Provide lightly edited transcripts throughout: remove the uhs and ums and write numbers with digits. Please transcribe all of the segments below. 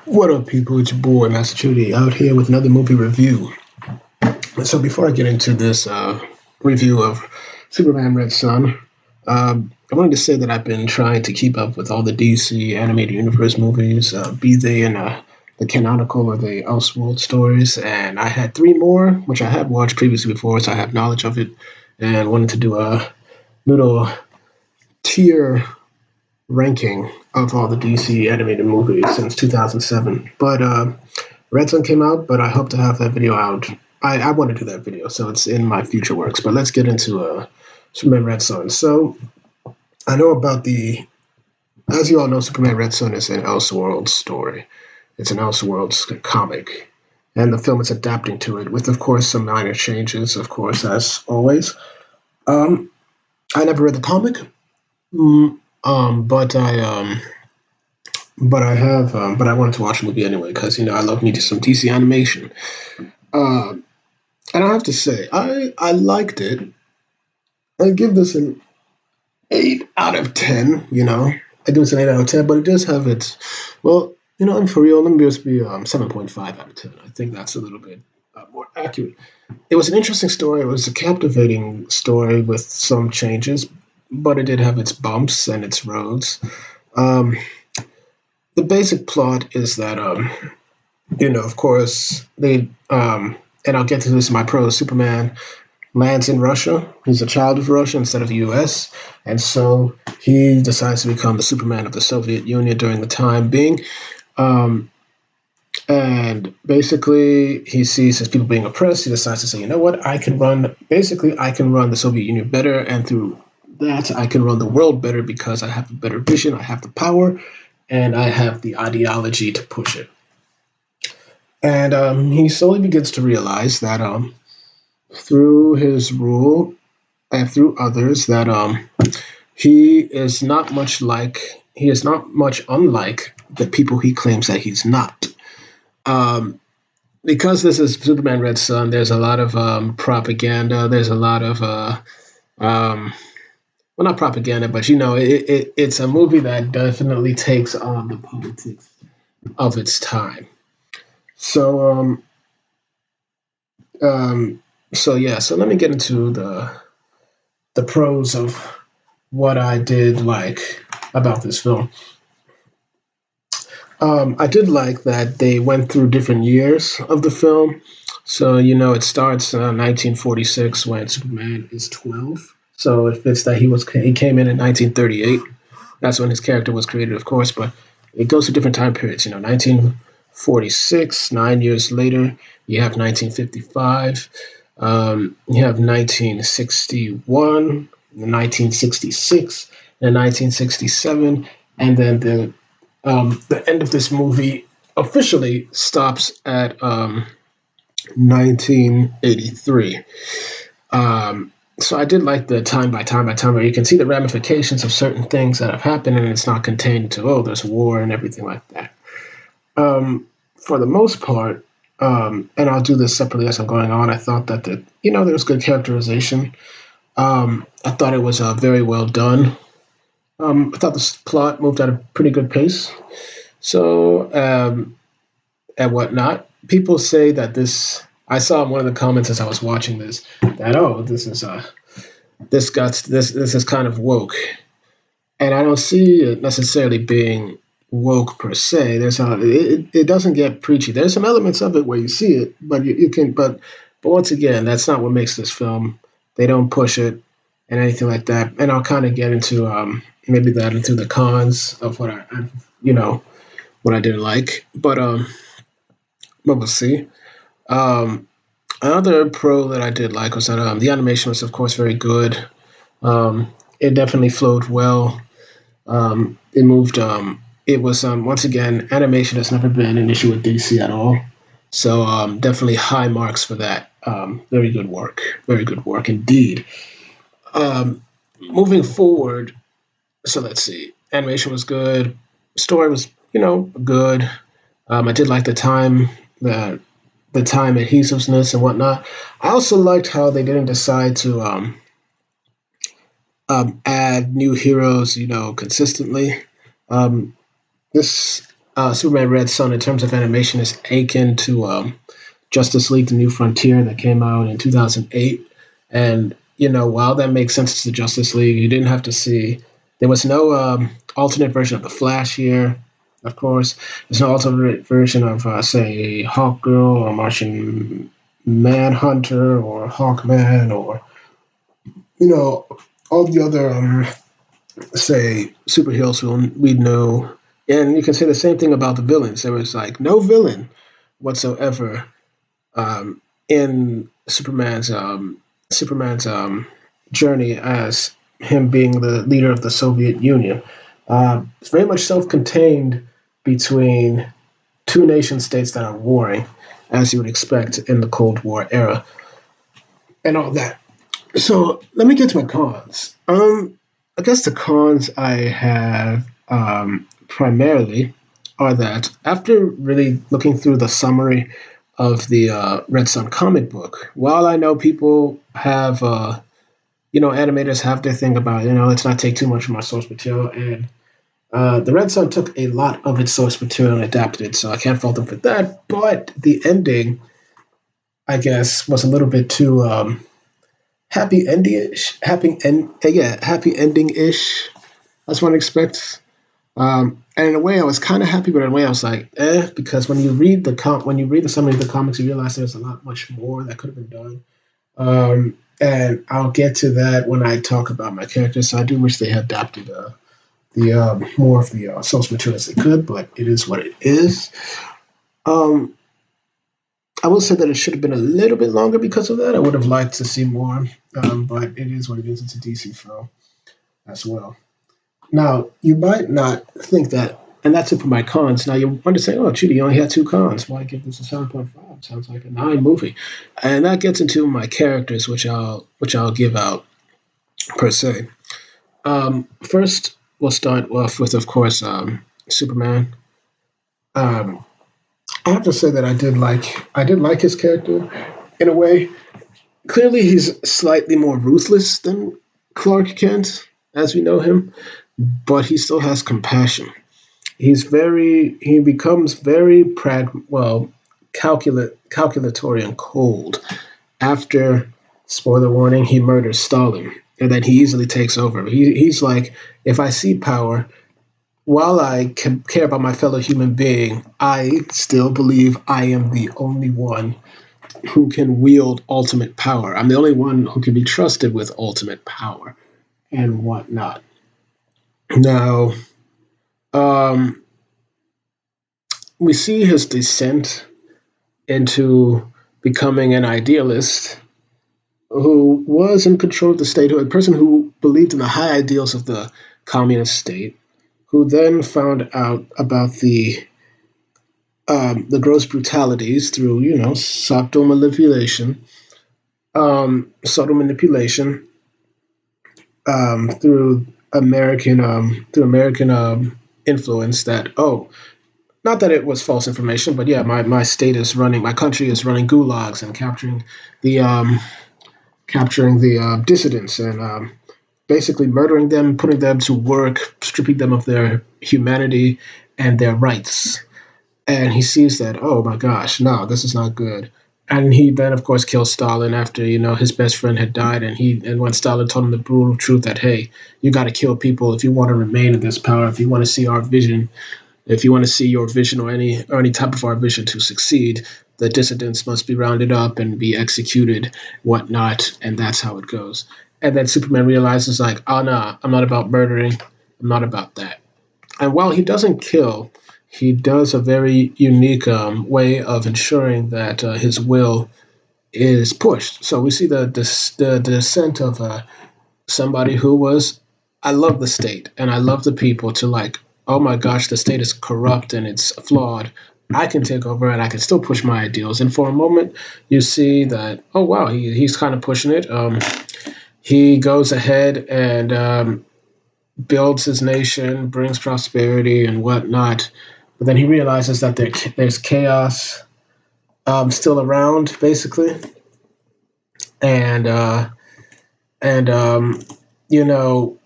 What up, people? It's your boy, Master Judy, out here with another movie review. So, before I get into this review of Superman Red Son, I wanted to say that I've been trying to keep up with all the DC animated universe movies, be they in the canonical or the Elseworld stories. And I had three more, which I have watched previously before, so I have knowledge of it, and wanted to do a little tier ranking of all the DC animated movies since 2007. But Red Son came out, but I hope to have that video out. I want to do that video, so it's in my future works. But let's get into Superman Red Son. So I know about as you all know, Superman Red Son is an Elseworlds story. It's an Elseworlds comic, and the film is adapting to it, with of course some minor changes, of course, as always. Um, I never read the comic, mm, but I have, but I wanted to watch the movie anyway because I love me some DC animation. Uh, and I have to say, I liked it. I give this an 8 out of 10. I give this an 8 out of 10, but it does have its. Well, and for real, let me just be 7.5 out of 10. I think that's a little bit more accurate. It was an interesting story. It was a captivating story with some changes, but it did have its bumps and its roads. Um, the basic plot is that of course, and I'll get to this in my pro. Superman lands in Russia. He's a child of Russia instead of the U.S., and so he decides to become the Superman of the Soviet Union during the time being. Um, and basically, he sees his people being oppressed. He decides to say, you know what, I can run. Basically, I can run the Soviet Union better, and through that, I can run the world better because I have a better vision, I have the power, and I have the ideology to push it. And he slowly begins to realize that through his rule and through others, that he is not much unlike the people he claims that he's not. Um, because this is Superman Red Son, there's a lot of propaganda. There's a lot of um, well, not propaganda, but it's a movie that definitely takes on the politics of its time. So um, so yeah, so let me get into the pros of what I did like about this film. I did like that they went through different years of the film. So it starts in 1946 when Superman is 12. So it fits that he came in 1938. That's when his character was created, of course. But it goes to different time periods. 1946. 9 years later, you have 1955. You have 1961, 1966, and 1967, and then the end of this movie officially stops at 1983. So I did like the time by time by time where you can see the ramifications of certain things that have happened, and it's not contained to there's war and everything like that. For the most part, and I'll do this separately as I'm going on. I thought that there was good characterization. I thought it was very well done. I thought the plot moved at a pretty good pace. So, and whatnot, people say that this. I saw in one of the comments as I was watching this that this is kind of woke, and I don't see it necessarily being woke per se. It doesn't get preachy. There's some elements of it where you see it, but you can but once again, that's not what makes this film. They don't push it and anything like that. And I'll kind of get into maybe that into the cons of you know what I didn't like, but we'll see. Um, Another pro that I did like was that the animation was of course very good. It definitely flowed well. It moved. It was once again, animation has never been an issue with DC at all. So definitely high marks for that. Very good work. Very good work indeed. Um, Moving forward, so let's see. Animation was good. Story was good. I did like the the time adhesiveness and whatnot. I also liked how they didn't decide to add new heroes, consistently. Um, this Superman Red Sun in terms of animation is akin to Justice League: The New Frontier that came out in 2008. And while that makes sense to Justice League, you didn't have to see. There was no alternate version of the Flash here. Of course, there's no alternate version of, say, Hawkgirl or Martian Manhunter or Hawkman or all the other say superheroes who we know. And you can say the same thing about the villains. There was like no villain whatsoever in Superman's journey as him being the leader of the Soviet Union. It's very much self-contained between two nation states that are warring, as you would expect in the Cold War era, and all that. So let me get to my cons. I guess the cons I have primarily are that after really looking through the summary of the Red Sun comic book, while I know people have, animators have their thing about, let's not take too much from our source material, and the Red Sun took a lot of its source material and adapted it, so I can't fault them for that. But the ending, I guess, was a little bit too happy ending-ish, happy ending-ish, as one expects. And in a way, I was kind of happy, but in a way, I was like, because when you read the summary of the comics, you realize there's a lot much more that could have been done. And I'll get to that when I talk about my characters. So I do wish they had adapted the more of the source material as they could, but it is what it is. Um, I will say that it should have been a little bit longer because of that. I would have liked to see more, but it is what it is. It's a DC film as well. Now, you might not think that, and that's it for my cons. Now, you want to say, oh, Judy, you only had two cons. Why give this a 7.5? Sounds like a 9 movie. And that gets into my characters, which I'll give out per se. First, we'll start off with, of course, Superman. Um, I have to say that I did like his character in a way. Clearly, he's slightly more ruthless than Clark Kent, as we know him, but he still has compassion. He becomes very calculatory and cold after, spoiler warning, he murders Stalin, and then he easily takes over. He's like, if I see power, while I can care about my fellow human being, I still believe I am the only one who can wield ultimate power. I'm the only one who can be trusted with ultimate power and whatnot. Now, um, we see his descent into becoming an idealist who was in control of the state, a person who believed in the high ideals of the communist state, who then found out about the gross brutalities through, subtle manipulation through American influence. That, not that it was false information, but yeah, my country is running gulags and the um, capturing the dissidents and basically murdering them, putting them to work, stripping them of their humanity and their rights. And he sees that, oh my gosh, no, this is not good. And he then, of course, kills Stalin after his best friend had died, and when Stalin told him the brutal truth that, hey, you got to kill people if you want to remain in this power, if you want to see our vision, if you want to see your vision or any type of our vision to succeed, the dissidents must be rounded up and be executed, whatnot, and that's how it goes. And then Superman realizes, like, oh no, I'm not about murdering, I'm not about that. And while he doesn't kill, he does a very unique way of ensuring that his will is pushed. So we see the descent of somebody who was, I love the state and I love the people, to like, oh my gosh, the state is corrupt and it's flawed. I can take over and I can still push my ideals. And for a moment, you see that, oh wow, he's kind of pushing it. He goes ahead and builds his nation, brings prosperity and whatnot. But then he realizes that there's chaos still around, basically, and and you know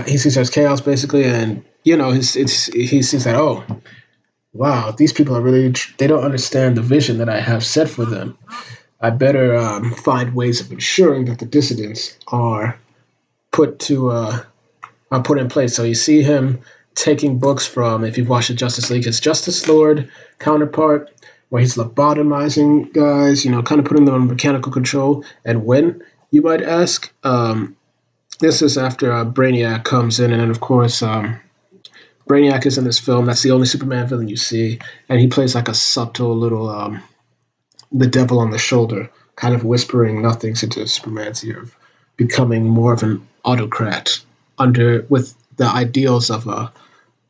he sees there's chaos basically, and he sees that, oh, wow, these people are really, they don't understand the vision that I have set for them. I better find ways of ensuring that the dissidents put to are put in place. So you see him taking books from, if you've watched the Justice League, his Justice Lord counterpart, where he's lobotomizing guys, kind of putting them on mechanical control. And when, you might ask, this is after Brainiac comes in, and then of course Brainiac is in this film. That's the only Superman villain you see, and he plays like a subtle little the devil on the shoulder, kind of whispering nothings into Superman's ear, of becoming more of an autocrat under with the ideals of a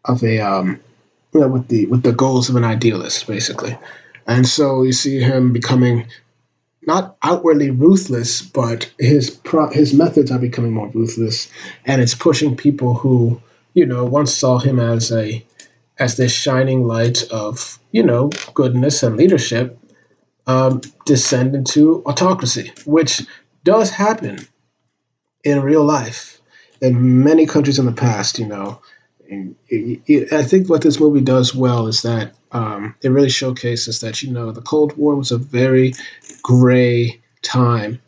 with the goals of an idealist, basically. And so you see him becoming not outwardly ruthless, but his methods are becoming more ruthless, and it's pushing people who once saw him as this shining light of goodness and leadership, descend into autocracy, which does happen in real life in many countries in the past. And I think what this movie does well is that it really showcases that the Cold War was a very gray time.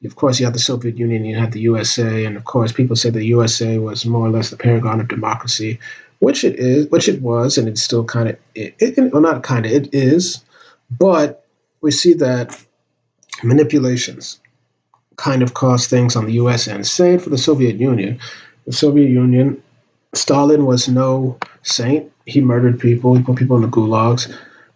Of course, you had the Soviet Union, you had the USA, and of course, people say the USA was more or less the paragon of democracy, which it is, which it was, and it's still kind of well, not kind of, it is, but we see that manipulations kind of caused things on the U.S. end. Same for the Soviet Union. The Soviet Union, Stalin was no saint. He murdered people. He put people in the gulags.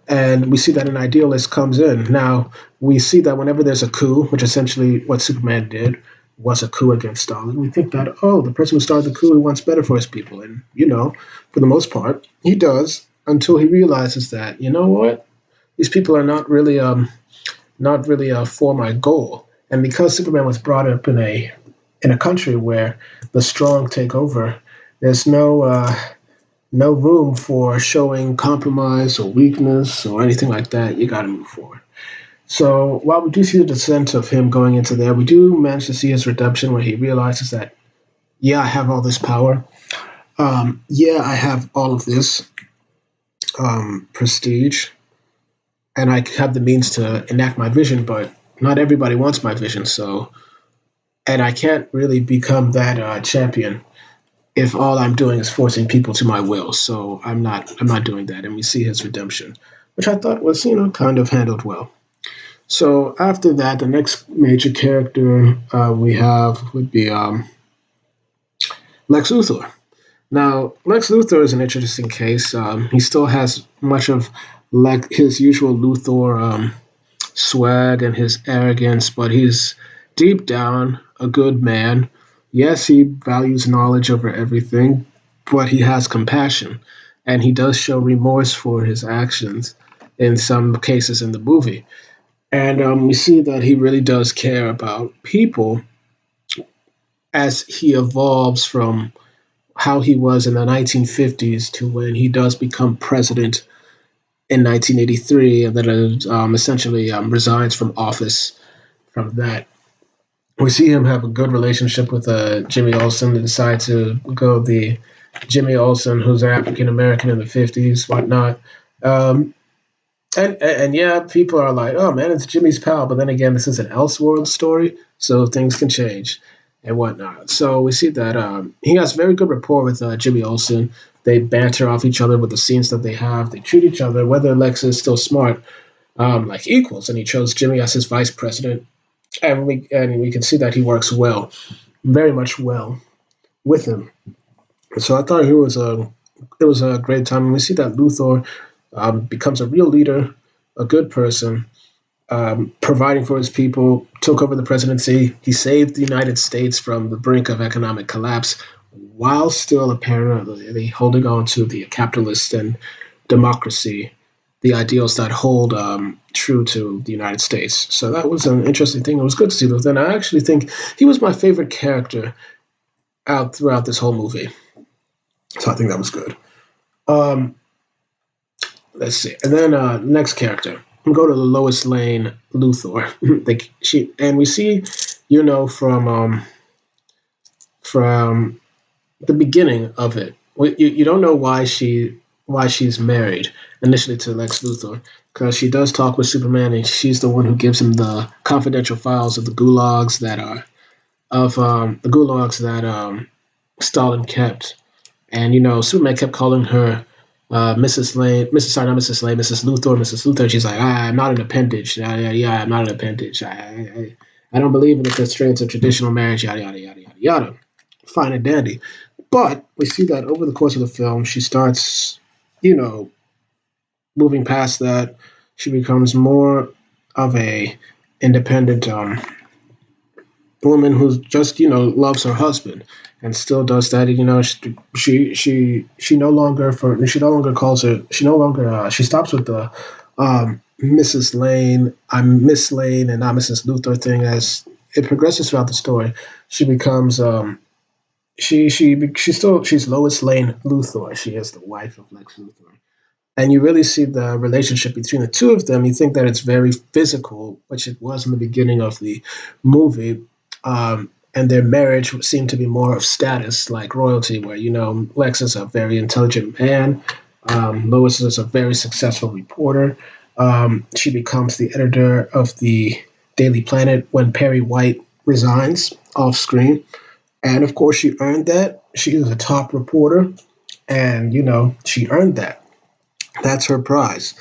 And we see that an idealist comes in. Now, we see that whenever there's a coup, which essentially what Superman did was a coup against Stalin, we think that, oh, the person who started the coup, he wants better for his people. And, for the most part, he does, until he realizes that, you know what? These people are not really for my goal. And because Superman was brought up in a country where the strong take over, there's no room for showing compromise or weakness or anything like that. You got to move forward. So while we do see the descent of him going into there, we do manage to see his redemption where he realizes that, yeah, I have all this power. Yeah, I have all of this prestige, and I have the means to enact my vision, but not everybody wants my vision. So, and I can't really become that champion if all I'm doing is forcing people to my will. So I'm not doing that. And we see his redemption, which I thought was kind of handled well. So after that, the next major character we have would be Lex Luthor. Now, Lex Luthor is an interesting case. He still has much of like his usual Luthor swag and his arrogance, but he's deep down a good man. Yes, he values knowledge over everything, but he has compassion, and he does show remorse for his actions in some cases in the movie. And we see that he really does care about people as he evolves from how he was in the 1950s to when he does become president in 1983, and then essentially resigns from office from that. We see him have a good relationship with Jimmy Olsen. They decide to go the Jimmy Olsen, who's African American in the 50s, whatnot. Um, and yeah, people are like, oh man, it's Jimmy's pal. But then again, this is an Elseworld story, so things can change and whatnot. So we see that he has very good rapport with Jimmy Olsen. They banter off each other with the scenes that they have. They treat each other, whether Lex is still smart, like equals. And he chose Jimmy as his vice president. And we can see that he works well, very much well with him. So I thought it was a great time. And we see that Luthor becomes a real leader, a good person, providing for his people, took over the presidency. He saved the United States from the brink of economic collapse while still apparently holding on to the capitalist and democracy, the ideals that hold true to the United States. So that was an interesting thing. It was good to see those. And I actually think he was my favorite character out throughout this whole movie. So I think that was good. Um, let's see. And then next character. We go to the Lois Lane Luthor. And we see, from the beginning of it. you don't know why she's married initially to Lex Luthor, because she does talk with Superman, and she's the one who gives him the confidential files of the gulags that Stalin kept. And Superman kept calling her Mrs. Lane, Mrs. Sorry, not Mrs. Lane, Mrs. Luthor, Mrs. Luthor. She's like, I'm not an appendage. Yeah, yeah, yeah, I'm not an appendage. I don't believe in the constraints of traditional marriage. Yada yada yada yada yada. Fine and dandy. But we see that over the course of the film, she starts, you know, moving past that. She becomes more of a independent woman who just loves her husband and still does that. She no longer for she no longer calls her she no longer she stops with the Mrs. Lane, I'm Miss Lane and not Mrs. Luthor thing. As it progresses throughout the story, she becomes she's Lois Lane Luthor. She is the wife of Lex Luthor, and you really see the relationship between the two of them. You think that it's very physical, which it was in the beginning of the movie, and their marriage seemed to be more of status, like royalty, where Lex is a very intelligent man, Lois is a very successful reporter. She becomes the editor of the Daily Planet when Perry White resigns off screen, and of course she earned that. She is a top reporter, and she earned that. That's her prize.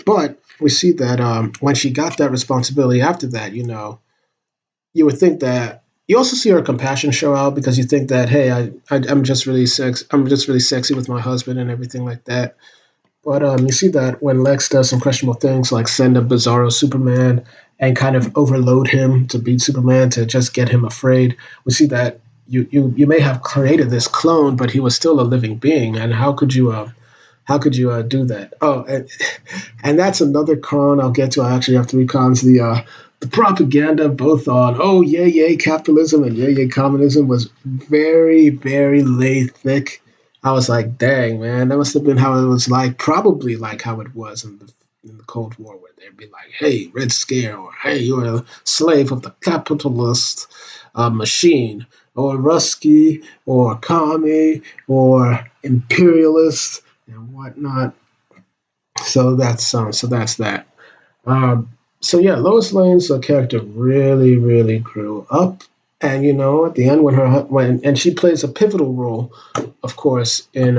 But we see that when she got that responsibility after that, you would think that you also see her compassion show out, because you think that, hey, I'm just really sexy with my husband and everything like that. But you see that when Lex does some questionable things, like send a Bizarro Superman and kind of overload him to beat Superman to just get him afraid, we see that you may have created this clone, but he was still a living being, and how could you do that? Oh, and that's another con I'll get to. I actually have three cons. The propaganda, both on yay yay capitalism and yay yay communism, was very very laid thick. I was like, dang man, that must have been how it was like, probably like how it was in the Cold War, where they'd be like, hey, Red Scare, or hey, you're a slave of the capitalist machine, or Rusky, or commie, or imperialist and whatnot. So that's that. Um, so yeah, Lois Lane's character really, really grew up, and at the end, when and she plays a pivotal role, of course, in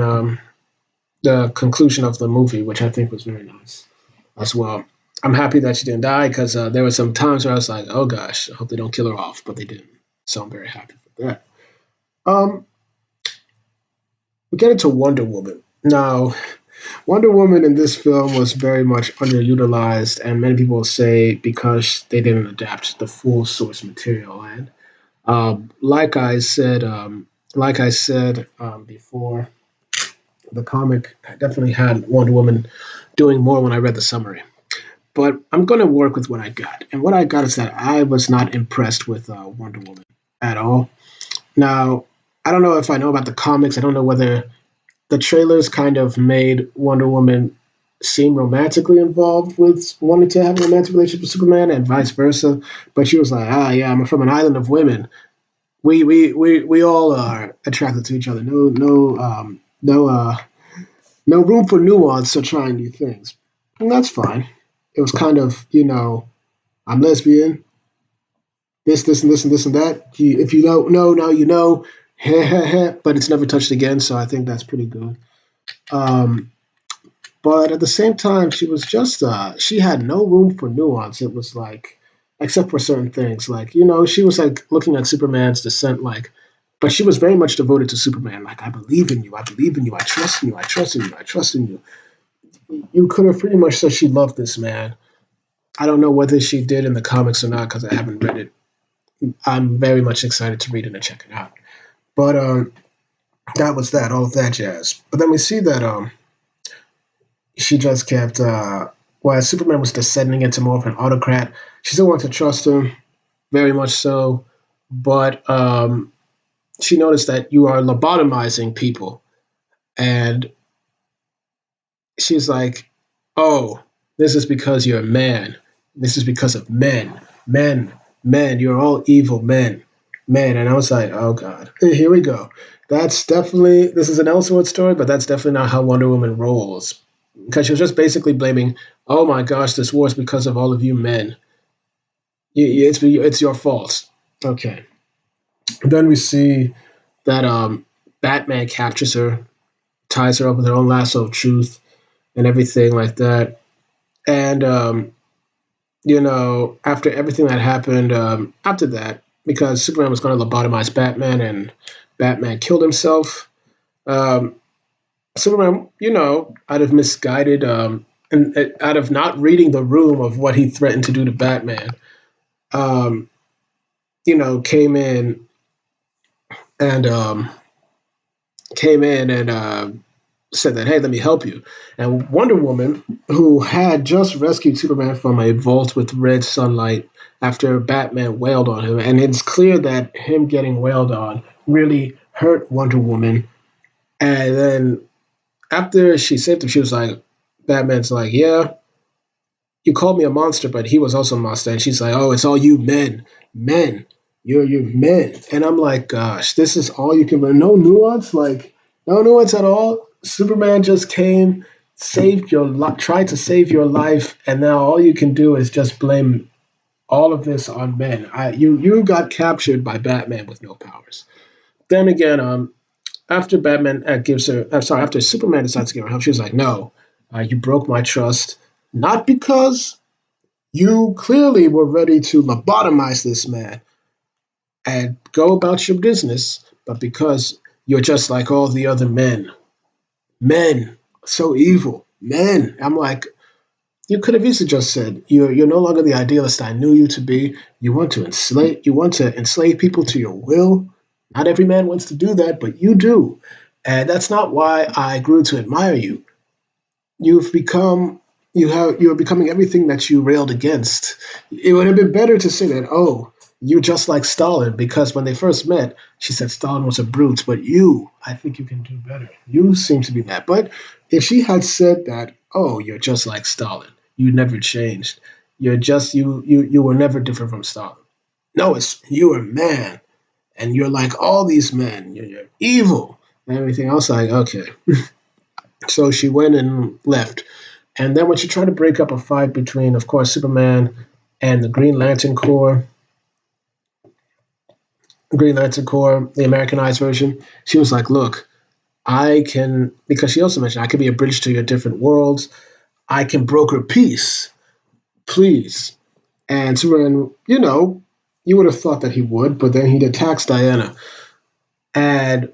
the conclusion of the movie, which I think was very nice as well. I'm happy that she didn't die, because there were some times where I was like, oh gosh, I hope they don't kill her off, but they didn't. So I'm very happy for that. Um, we get into Wonder Woman now. Wonder Woman in this film was very much underutilized, and many people say because they didn't adapt the full source material. And like I said, before, the comic definitely had Wonder Woman doing more when I read the summary. But I'm going to work with what I got, and what I got is that I was not impressed with Wonder Woman at all. Now, I don't know if I know about the comics. I don't know whether the trailers kind of made Wonder Woman seem romantically involved with wanting to have a romantic relationship with Superman, and vice versa. But she was like, yeah, I'm from an island of women. We all are attracted to each other. No room for nuance or trying new things. And that's fine. It was kind of, I'm lesbian, this, and this, and this, and that. If you don't know, now you know. But it's never touched again, so I think that's pretty good. Um, But at the same time, she was just she had no room for nuance. It was like, except for certain things, like she was like looking at Superman's descent, like, but she was very much devoted to Superman. Like, I believe in you, I believe in you, I trust in you, I trust in you, I trust in you. You could have pretty much said she loved this man. I don't know whether she did in the comics or not, because I haven't read it. I'm very much excited to read it and check it out. But that was that, all of that jazz. But then we see that she just kept while Superman was descending into more of an autocrat, she still wanted to trust him, very much so. But she noticed that you are lobotomizing people, and she's like, "Oh, this is because you're a man. This is because of men, men, men. You're all evil men, men." And I was like, "Oh God, here we go." That's definitely this is an Elseworld story, but that's definitely not how Wonder Woman rolls. Because she was just basically blaming, oh my gosh, this war is because of all of you men. It's your fault. Okay. Then we see that Batman captures her, ties her up with her own lasso of truth, and everything like that. And after everything that happened, after that, because Superman was going to lobotomize Batman, and Batman killed himself. Um, Superman, out of misguided, and out of not reading the room of what he threatened to do to Batman, um, came in and said that, hey, let me help you. And Wonder Woman, who had just rescued Superman from a vault with red sunlight after Batman wailed on him, and it's clear that him getting wailed on really hurt Wonder Woman. And then after she saved him, she was like, Batman's like, yeah, you called me a monster, but he was also a monster. And she's like, oh, it's all you men, men, you're men. And I'm like, gosh, this is all you can. No nuance, like no nuance at all. Superman just came, saved your life, tried to save your life, and now all you can do is just blame all of this on men. You got captured by Batman with no powers. Then again, after Batman gives her, sorry, after Superman decides to give her help, she was like, no, you broke my trust, not because you clearly were ready to lobotomize this man and go about your business, but because you're just like all the other men. Men, so evil. Men. I'm like, you could have easily just said, you're no longer the idealist I knew you to be. You want to enslave people to your will. Not every man wants to do that, but you do. And that's not why I grew to admire you. You've become you're becoming everything that you railed against. It would have been better to say that, oh, you're just like Stalin, because when they first met, she said Stalin was a brute, but you, I think you can do better. You seem to be that. But if she had said that, oh, you're just like Stalin, you never changed. You're just you were never different from Stalin. No, it's you're a man, and you're like all these men. You're evil and everything else. Like, okay. So she went and left. And then when she tried to break up a fight between, of course, Superman and the Green Lantern Corps, the Americanized version, she was like, look, I can, because she also mentioned, I can be a bridge to your different worlds. I can broker peace, please. And Superman, you would have thought that he would, but then he attacks Diana. And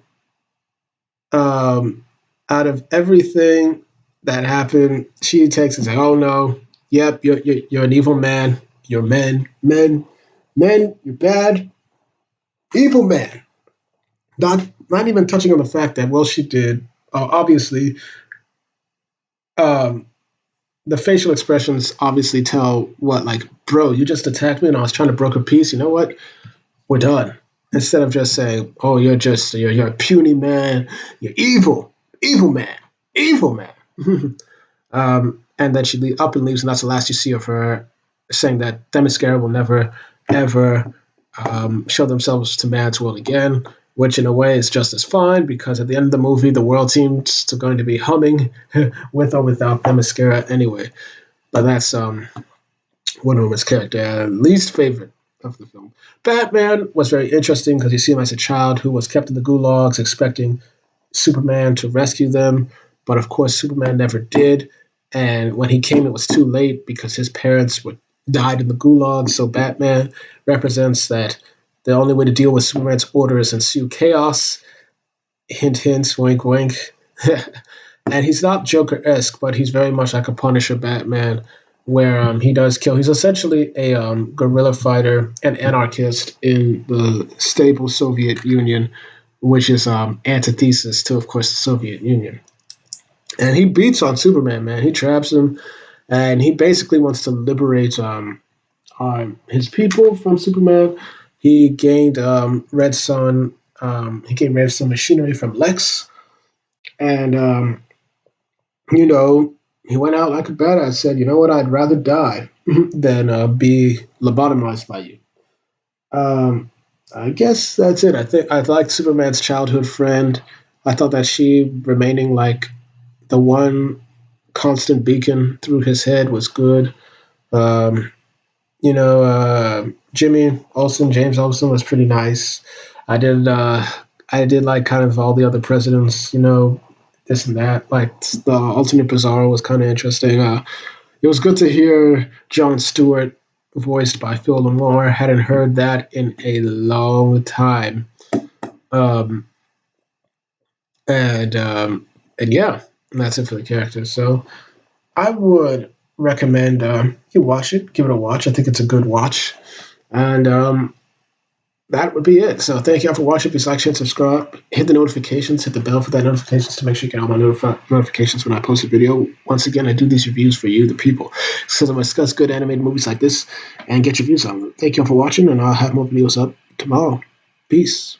um, out of everything that happened, she takes and says, "Oh no, yep, you're an evil man. You're men. You're bad, evil man." Not even touching on the fact that she did. Obviously, um, the facial expressions obviously tell what, like, bro, you just attacked me and I was trying to broker peace. You know what? We're done. Instead of just saying, "Oh, you're a puny man. You're evil man, evil man." And then she up and leaves, and that's the last you see of her, saying that Themyscira will never, ever show themselves to man's world again, which in a way is just as fine, because at the end of the movie, the world seems to going to be humming with or without Themyscira anyway. But that's Wonder Woman's character, least favorite of the film. Batman was very interesting because you see him as a child who was kept in the gulags, expecting Superman to rescue them, but of course Superman never did. And when he came, it was too late because his parents were died in the gulag. So Batman represents that the only way to deal with Superman's order is ensue chaos. Hint, hint, wink, wink. And he's not Joker-esque, but he's very much like a Punisher Batman, where he does kill. He's essentially a guerrilla fighter, an anarchist in the stable Soviet Union, which is antithesis to, of course, the Soviet Union. And he beats on Superman, man. He traps him, and he basically wants to liberate his people from Superman. He gained Red Sun. He gained Red Sun machinery from Lex, and you know, he went out like a badass. Said, "You know what? I'd rather die than be lobotomized by you." Um, I guess that's it. I think I liked Superman's childhood friend. I thought that she remaining like the one constant beacon through his head was good. Um, Jimmy Olsen, James Olsen was pretty nice. I did, uh, I did like kind of all the other presidents, this and that. Like the alternate Bizarro was kind of interesting. It was good to hear Jon Stewart voiced by Phil Lamar. Hadn't heard that in a long time. Um, and and yeah, and that's it for the characters. So I would recommend you watch it, give it a watch. I think it's a good watch. And that would be it. So thank y'all for watching. Please like, share, and subscribe. Hit the notifications, hit the bell for that notifications to make sure you get all my notifications when I post a video. Once again, I do these reviews for you, the people, because I discuss good animated movies like this and get your views on them. Thank y'all for watching, and I'll have more videos up tomorrow. Peace.